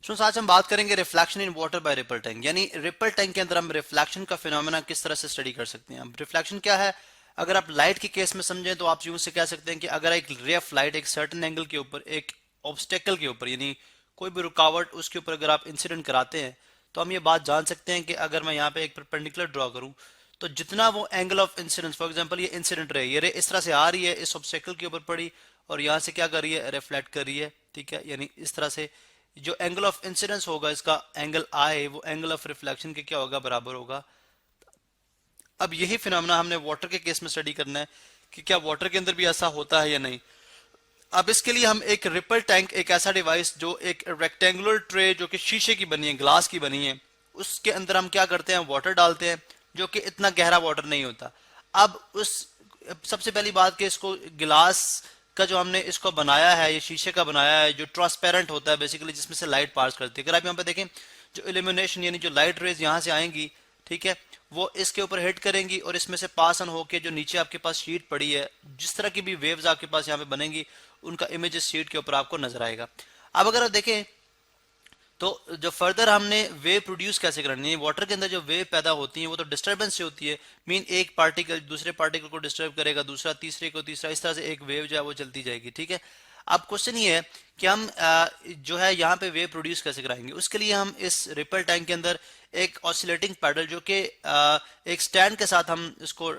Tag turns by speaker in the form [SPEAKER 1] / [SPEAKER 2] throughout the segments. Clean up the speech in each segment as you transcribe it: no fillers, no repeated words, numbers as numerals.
[SPEAKER 1] सो आज हम बात करेंगे reflection in water by ripple tank, यानी रिपल टैंक के अंदर हम रिफ्लेक्शन का फिनोमेना किस तरह से स्टडी कर सकते हैं। अब रिफ्लेक्शन क्या है, अगर आप लाइट के केस में समझें तो आप यूं से कह सकते हैं कि अगर एक रे ऑफ लाइट एक सर्टेन एंगल के ऊपर, एक ऑब्स्टेकल के ऊपर, यानी कोई भी रुकावट उसके ऊपर अगर आप इंसिडेंट कराते हैं, तो हम ये बात जान सकते हैं कि अगर मैं यहाँ पे एक परपेंडिकुलर ड्रॉ करूँ तो जितना वो angle of incidence, for example ये इंसिडेंट रे, ये रे इस तरह से आ रही है, इस ऑब्स्टेकल के ऊपर पड़ी और यहाँ से क्या कर रही है, रिफ्लेक्ट कर रही है, ठीक है। यानी इस तरह से जो एंगल ऑफ इंसिडेंस होगा, इसका एंगल आए, वो एंगल ऑफ रिफ्लेक्शन के क्या होगा, बराबर होगा। अब यही फिनोमेना हमने वाटर के केस में स्टडी करना है कि क्या वाटर के अंदर भी ऐसा होता है या नहीं। अब इसके लिए हम एक रिपल टैंक, एक ऐसा डिवाइस जो एक रेक्टेंगुलर ट्रे जो कि शीशे की बनी है, ग्लास की बनी है, उसके अंदर हम क्या करते हैं, वाटर डालते हैं, जो कि इतना गहरा वाटर नहीं होता। अब उस सबसे पहली बात कि इसको गिलास का जो हमने इसको बनाया है, ये शीशे का बनाया है जो ट्रांसपेरेंट होता है बेसिकली, जिसमें से लाइट पास करती है। अगर आप यहाँ पे देखें, जो इल्यूमिनेशन यानी जो लाइट रेज यहाँ से आएंगी, ठीक है, वो इसके ऊपर हिट करेंगी और इसमें से पास ऑन होके जो नीचे आपके पास शीट पड़ी है, जिस तरह की भी वेव्स आपके पास यहाँ पे बनेंगी, उनका इमेजेस शीट के ऊपर आपको नजर आएगा। अब अगर आप देखें तो जो फर्दर हमने वेव प्रोड्यूस कैसे करनी है, वाटर के अंदर जो वेव पैदा होती है वो तो डिस्टर्बेंस से होती है। मीन एक पार्टिकल दूसरे पार्टिकल को डिस्टर्ब करेगा, दूसरा तीसरे को, तीसरा, इस तरह से एक वेव जो है वो चलती जाएगी, ठीक है। अब क्वेश्चन ये है कि हम जो है यहाँ पे वेव प्रोड्यूस कैसे कराएंगे। उसके लिए हम इस रिपल टैंक के अंदर एक ऑसिलेटिंग पैडल, जो कि एक स्टैंड के साथ हम इसको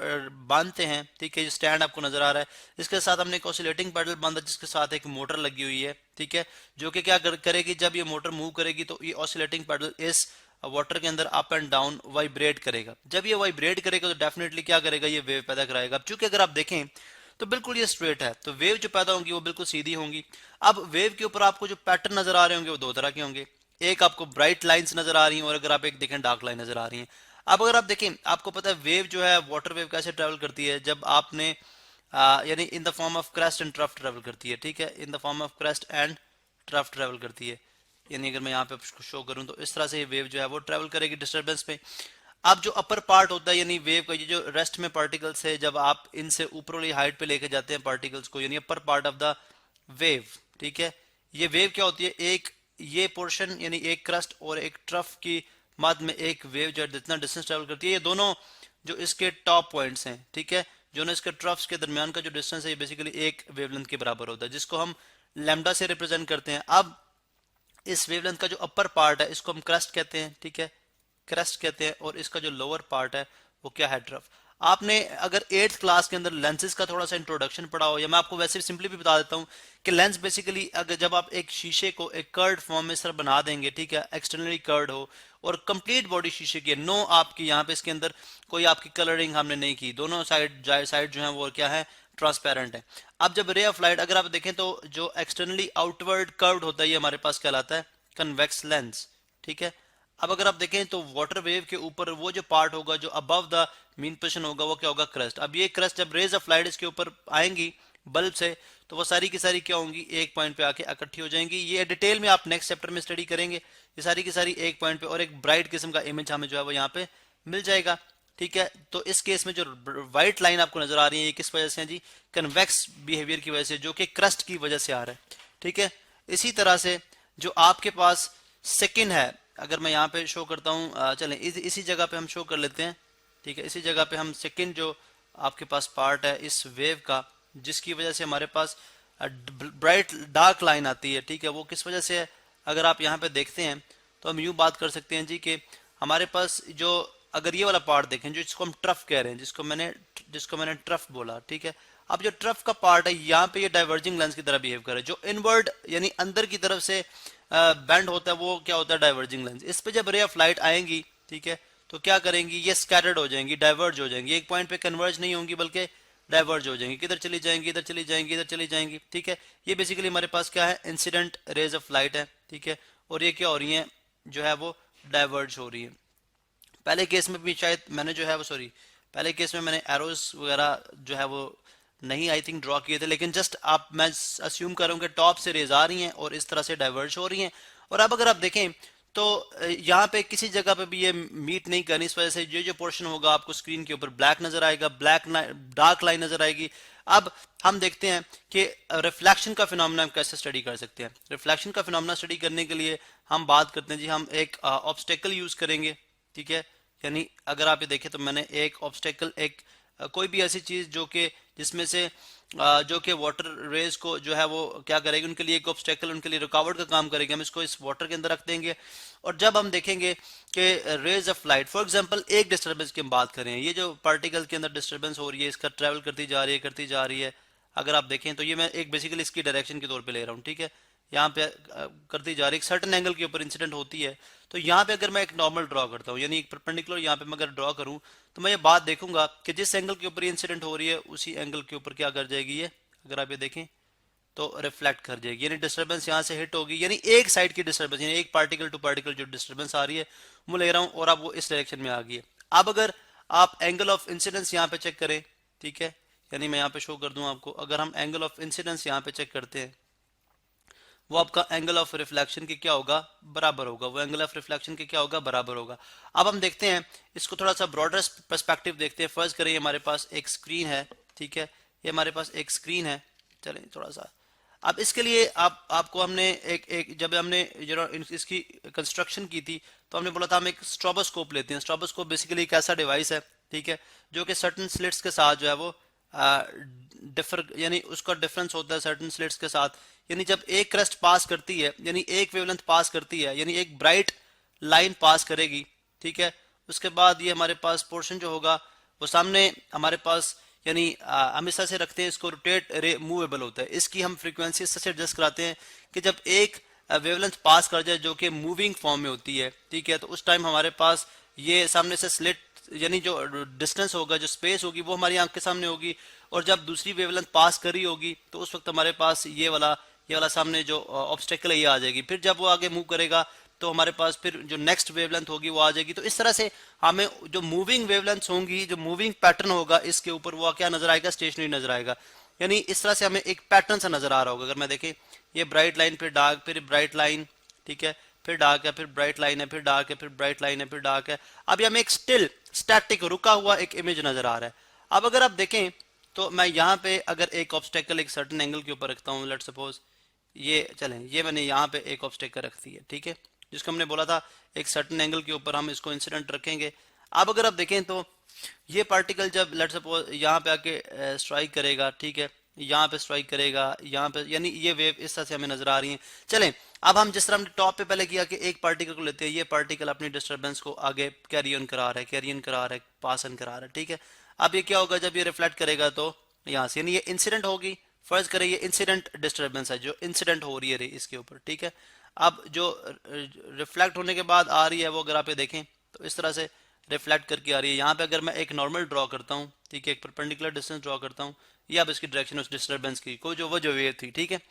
[SPEAKER 1] बांधते हैं, ठीक है। जो स्टैंड आपको नजर आ रहा है, इसके साथ हमने एक ऑसिलेटिंग पैडल बांधा जिसके साथ एक मोटर लगी हुई है, ठीक है, जो कि क्या करेगी, जब ये मोटर मूव करेगी तो ये ऑसिलेटिंग पैडल इस वाटर के अंदर अप एंड डाउन वाइब्रेट करेगा। जब ये वाइब्रेट करेगा तो डेफिनेटली क्या करेगा, ये वेव पैदा कराएगा। अब चूंकि अगर आप देखें तो बिल्कुल ये स्ट्रेट है, तो वेव जो पैदा होंगी वो बिल्कुल सीधी होंगी। अब वेव के ऊपर आपको जो पैटर्न नजर आ रहे होंगे वो दो तरह के होंगे, एक आपको ब्राइट लाइंस नजर आ रही हैं और अगर आप एक देखें डार्क लाइन नजर आ रही हैं। अब अगर आप देखें, आपको पता है वेव जो है, वाटर वेव कैसे ट्रेवल करती है, जब आपने यानी in the form of crest and trough travel करती है, ठीक है, in the form of crest and trough travel करती है। यानी अगर मैं यहाँ पे शो करूँ तो इस तरह से ये वेव जो है वो ट्रेवल करेगी डिस्टर्बेंस पे। अब जो अपर पार्ट होता है यानी वेव का, ये जो रेस्ट में पार्टिकल्स है, जब आप इनसे ऊपर वाली हाइट पे लेके जाते हैं पार्टिकल्स को, यानी upper part of the wave, ठीक है, ये वेव क्या होती है, एक ये पोर्शन यानी एक क्रस्ट और एक ट्रफ की मध्य में एक वेव जो जितना डिस्टेंस ट्रेवल करती है, ये दोनों जो इसके टॉप पॉइंट्स हैं, ठीक है, जो ना इसके ट्रफ्स के दरमियान का जो डिस्टेंस है, ये बेसिकली एक वेवलेंथ के बराबर होता है, जिसको हम लैम्डा से रिप्रेजेंट करते हैं। अब इस वेवलेंथ का जो अपर पार्ट है इसको हम क्रस्ट कहते हैं, ठीक है, क्रस्ट कहते हैं, और इसका जो लोअर पार्ट है वो क्या है, ट्रफ। आपने अगर 8th क्लास के अंदर लेंसेज का थोड़ा सा इंट्रोडक्शन पढ़ा हो, या मैं आपको वैसे सिंपली भी बता देता हूँ कि लेंस बेसिकली अगर जब आप एक शीशे को एक कर्ड फॉर्म में इस तरह बना देंगे, ठीक है, एक्सटर्नली कर्ड हो और कंप्लीट बॉडी शीशे की, नो आपकी यहाँ पे इसके अंदर कोई आपकी कलरिंग हमने नहीं की, दोनों साइड जो है वो क्या है, ट्रांसपेरेंट है। अब जब रे ऑफ लाइट अगर आप देखें तो जो एक्सटर्नली आउटवर्ड कर्व्ड होता है ये हमारे पास कहलाता है कन्वेक्स लेंस, ठीक है। अब अगर आप देखें तो वाटर वेव के ऊपर वो जो पार्ट होगा जो अबव द मीन पोजीशन होगा वो क्या होगा, क्रस्ट। अब ये क्रस्ट जब रेज ऑफ लाइट इसके ऊपर आएंगी बल्ब से, तो वो सारी की सारी क्या होंगी, एक पॉइंट पे आके इकट्ठी हो जाएंगी। ये डिटेल में आप नेक्स्ट चैप्टर में स्टडी करेंगे, ये सारी की सारी एक पॉइंट पे, और एक ब्राइट किस्म का इमेज हमें जो है वो यहाँ पे मिल जाएगा, ठीक है। तो इस केस में जो व्हाइट लाइन आपको नजर आ रही है ये किस वजह से है जी, कन्वेक्स बिहेवियर की वजह से, जो कि क्रस्ट की वजह से आ रहा है, ठीक है। इसी तरह से जो आपके पास सेकंड है, अगर मैं यहाँ पे शो करता हूँ, चलें इसी जगह पे हम शो कर लेते हैं, ठीक है, इसी जगह पे हम सेकंड जो आपके पास पार्ट है इस वेव का, जिसकी वजह से हमारे पास ब्राइट डार्क लाइन आती है, ठीक है, वो किस वजह से है। अगर आप यहाँ पे देखते हैं तो हम यूं बात कर सकते हैं जी कि हमारे पास जो, अगर ये वाला पार्ट देखें जो जिसको हम ट्रफ कह रहे हैं, जिसको मैंने ट्रफ बोला, ठीक है। अब जो ट्रफ का पार्ट है यहाँ पे ये डाइवर्जिंग लेंस की तरह बिहेव करे, जो इनवर्ड यानी अंदर की तरफ से बैंड होता है वो क्या होता है, डाइवर्जिंग लेंस। इस पे जब रे ऑफ लाइट आएंगी, ठीक है, तो क्या करेंगी, ये स्कैटर्ड हो जाएंगी, डाइवर्ज हो जाएंगी, एक पॉइंट पे कन्वर्ज नहीं होंगी बल्कि डाइवर्ज हो जाएंगी, किधर चली जाएंगी, इधर चली जाएंगी, इधर चली जाएंगी, ठीक है। ये बेसिकली हमारे पास क्या है, इंसिडेंट रेज ऑफ लाइट है, ठीक है, और ये क्या हो रही है, जो है वो डाइवर्ज हो रही है। पहले केस में भी शायद मैंने जो है वो, सॉरी, पहले केस में मैंने एरोस वगैरह जो है वो नहीं आई थिंक ड्रॉ किए थे, लेकिन जस्ट आप, मैं अस्यूम कर रहा हूँ कि टॉप से रेज आ रही हैं और इस तरह से डाइवर्ज हो रही हैं। और अब अगर आप देखें तो यहाँ पे किसी जगह पे भी ये मीट नहीं करनी, इस वजह से ये जो पोर्शन होगा आपको स्क्रीन के ऊपर ब्लैक नजर आएगा, ब्लैक डार्क लाइन नजर आएगी। अब हम देखते हैं कि रिफ्लेक्शन का फिनोमेना हम कैसे स्टडी कर सकते हैं। रिफ्लेक्शन का फिनोमेना स्टडी करने के लिए हम बात करते हैं जी, हम एक ऑब्स्टेकल यूज करेंगे, ठीक है। यानी अगर आप ये देखें तो मैंने एक ऑब्स्टेकल, एक कोई भी ऐसी चीज जो कि जिसमें से जो कि वाटर रेज को जो है वो क्या करेगी, उनके लिए एक ऑब्स्टेकल, उनके लिए रुकावट का काम करेगी, हम इसको इस वाटर के अंदर रख देंगे। और जब हम देखेंगे कि rays of light, for example एक डिस्टर्बेंस की हम बात करें, ये जो पार्टिकल के अंदर डिस्टर्बेंस हो रही है, इसका ट्रेवल करती जा रही है करती जा रही है, अगर आप देखें तो ये मैं एक बेसिकली इसकी डायरेक्शन के तौर पे ले रहा हूँ, ठीक है। यहाँ पे करती जा रही है, सर्टन एंगल के ऊपर इंसिडेंट होती है। तो यहाँ पे अगर मैं एक नॉर्मल ड्रॉ करता हूँ, यानी एक परपेंडिकुलर यहाँ पे मैं अगर ड्रॉ करूँ, तो मैं ये बात देखूंगा कि जिस एंगल के ऊपर इंसिडेंट हो रही है उसी एंगल के ऊपर क्या कर जाएगी ये, अगर आप ये देखें तो रिफ्लेक्ट कर जाएगी, यानी डिस्टर्बेंस यहाँ से हिट होगी, यानी एक साइड की डिस्टर्बेंस, यानी एक पार्टिकल टू पार्टिकल जो डिस्टर्बेंस आ रही है वो ले रहा हूँ, और अब वो इस डायरेक्शन में आ गई है। अब अगर आप एंगल ऑफ इंसिडेंस यहाँ पे चेक करें, ठीक है, यानी मैं यहाँ पे शो कर दूं आपको, अगर हम एंगल ऑफ इंसिडेंस यहाँ पे चेक करते हैं, वो आपका एंगल ऑफ रिफ्लेक्शन के क्या होगा, बराबर होगा, वो एंगल ऑफ रिफ्लेक्शन के क्या होगा, बराबर होगा। अब हम देखते हैं इसको थोड़ा सा ब्रॉडर पर्सपेक्टिव देखते हैं। फर्ज करें हमारे पास एक स्क्रीन है, ठीक है, ये हमारे पास एक स्क्रीन है, चलें थोड़ा सा। अब इसके लिए आपको हमने एक जब हमने इसकी कंस्ट्रक्शन की थी तो हमने बोला था हम एक स्ट्रोबोस्कोप लेते हैं। स्ट्रोबोस्कोप बेसिकली एक ऐसा डिवाइस है, ठीक है, जो कि सर्टन स्लिट्स के साथ जो है वो डिफर, यानी उसका डिफरेंस होता है सर्टन स्लिट्स के साथ। यानी जब एक क्रस्ट पास करती है, यानी एक वेवलेंथ पास करती है, यानी एक ब्राइट लाइन पास करेगी, ठीक है, उसके बाद ये हमारे पास पोर्शन जो होगा वो सामने हमारे पास, यानी हम इस तरह से रखते हैं इसको, रोटेट मूवेबल होता है, इसकी हम फ्रीक्वेंसी से एडजस्ट कराते हैं कि जब एक वेवलेंथ पास कर जाए जो कि मूविंग फॉर्म में होती है, ठीक है, तो उस टाइम हमारे पास ये सामने से स्लिट, यानी जो डिस्टेंस होगा, जो स्पेस होगी वो हमारी आंख के सामने होगी, और जब दूसरी वेवलेंथ पास करी होगी तो उस वक्त हमारे पास ये वाला सामने जो ऑब्स्टेकल है ये आ जाएगी। फिर जब वो आगे मूव करेगा तो हमारे पास फिर जो नेक्स्ट वेवलेंथ होगी वो आ जाएगी। तो इस तरह से हमें जो मूविंग वेवलेंथ्स होंगी, जो मूविंग पैटर्न होगा इसके ऊपर, वो क्या नजर आएगा, स्टेशनरी नजर आएगा। यानी इस तरह से हमें एक पैटर्न सा नजर आ रहा होगा। अगर मैं देखें ये ब्राइट लाइन, फिर डार्क, फिर ब्राइट लाइन, ठीक है, फिर डार्क है, फिर ब्राइट लाइन है, फिर डार्क है, फिर ब्राइट लाइन है, फिर डार्क है। अब हमें एक स्टिल स्टैटिक रुका हुआ एक इमेज नजर आ रहा है। अब अगर आप देखें तो मैं यहाँ पे अगर एक ऑब्स्टेकल एक सर्टेन एंगल के ऊपर रखता हूँ, लेट्स सपोज ये चलें, ये मैंने यहाँ पे एक ऑब्स्टेकल रख दी है, ठीक है, जिसको हमने बोला था एक सर्टेन एंगल के ऊपर हम इसको इंसिडेंट रखेंगे। अब अगर आप देखें तो ये पार्टिकल जब लेट्स सपोज यहाँ पे आके स्ट्राइक करेगा, ठीक है, यहाँ पे स्ट्राइक करेगा, यहाँ पे, यानी ये वेव इस तरह से हमें नजर आ रही है। चलें अब हम जिस तरह हमने टॉप पे पहले किया कि एक पार्टिकल को लेते हैं, ये पार्टिकल अपनी डिस्टर्बेंस को आगे कैरी ऑन करा रहा है, कैरी ऑन करा रहा है, पास ऑन करा रहा है, ठीक है। अब ये क्या होगा, जब ये रिफ्लेक्ट करेगा तो यहाँ से, यानी ये इंसिडेंट होगी। फर्ज करें ये इंसिडेंट डिस्टर्बेंस है जो इंसिडेंट हो रही है इसके ऊपर, ठीक है। अब जो रिफ्लेक्ट होने के बाद आ रही है वो अगर आप ये देखें तो इस तरह से रिफ्लेक्ट करके आ रही है। यहाँ पे अगर मैं एक नॉर्मल ड्रॉ करता हूँ, ठीक है, एक परपेंडिकुलर डिस्टेंस ड्रॉ करता हूँ, ये अब इसकी डायरेक्शन उस डिस्टर्बेंस की को जो वो जो वेव थी, ठीक है,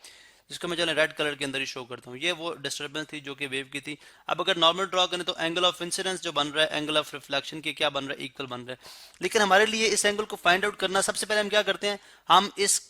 [SPEAKER 1] जिसको मैं चले रेड कलर के अंदर ही शो करता हूँ, ये वो डिस्टर्बेंस थी जो कि वेव की थी। अब अगर नॉर्मल ड्रॉ करें तो एंगल ऑफ इंसिडेंस जो बन रहा है एंगल ऑफ रिफ्लेक्शन के क्या बन रहा है, इक्वल बन रहा है। लेकिन हमारे लिए इस एंगल को फाइंड आउट करना, सबसे पहले हम क्या करते हैं, हम इस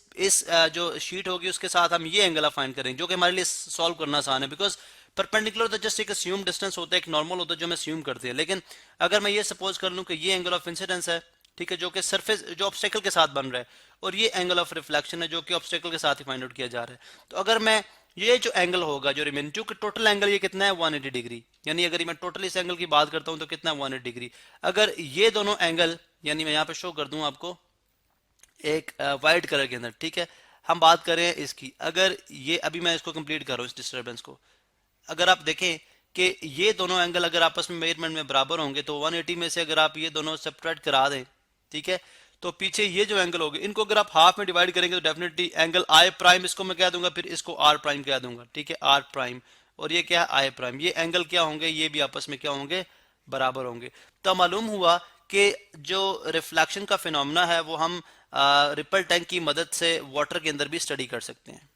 [SPEAKER 1] जो शीट होगी उसके साथ हम ये एंगल फाइंड करेंगे, जो कि हमारे लिए सॉल्व करना आसान है, बिकॉज परपेंडिकुलर तो जस्ट एक अस्यूम डिस्टेंस होता है, एक नॉर्मल होता है जो हम अस्यूम करते हैं। लेकिन अगर मैं ये सपोज कर लूं कि ये एंगल ऑफ इंसिडेंस है, ठीक है, जो कि सरफेस जो ऑब्स्टेकल के साथ बन रहा है, और ये एंगल ऑफ रिफ्लेक्शन है जो कि ऑब्स्टेकल के साथ ही फाइंड आउट किया जा रहा है। तो अगर मैं ये जो एंगल होगा जो रिमेन, जो कि टोटल एंगल ये कितना है 180 डिग्री, यानी अगर मैं टोटल इस एंगल की बात करता हूं तो कितना 180 डिग्री। अगर ये दोनों एंगल, यानी मैं यहाँ पे शो कर दूं आपको एक वाइट कलर के अंदर, ठीक है, हम बात करें इसकी, अगर ये अभी मैं इसको कंप्लीट कर रहा हूँ इस डिस्टर्बेंस को, अगर आप देखें कि ये दोनों एंगल अगर आपस में मेजरमेंट में बराबर होंगे तो 180 में से अगर आप ये दोनों सब्ट्रैक्ट करा दें, ठीक है, तो पीछे ये जो एंगल होंगे इनको अगर आप हाफ में डिवाइड करेंगे तो डेफिनेटली एंगल आई प्राइम इसको मैं कह दूंगा, फिर इसको आर प्राइम कह दूंगा, ठीक है, आर प्राइम, और ये क्या है आई प्राइम। ये एंगल क्या होंगे, ये भी आपस में क्या होंगे, बराबर होंगे। तो मालूम हुआ कि जो रिफ्लेक्शन का फिनोमेना है वो हम रिपल टैंक की मदद से वाटर के अंदर भी स्टडी कर सकते हैं।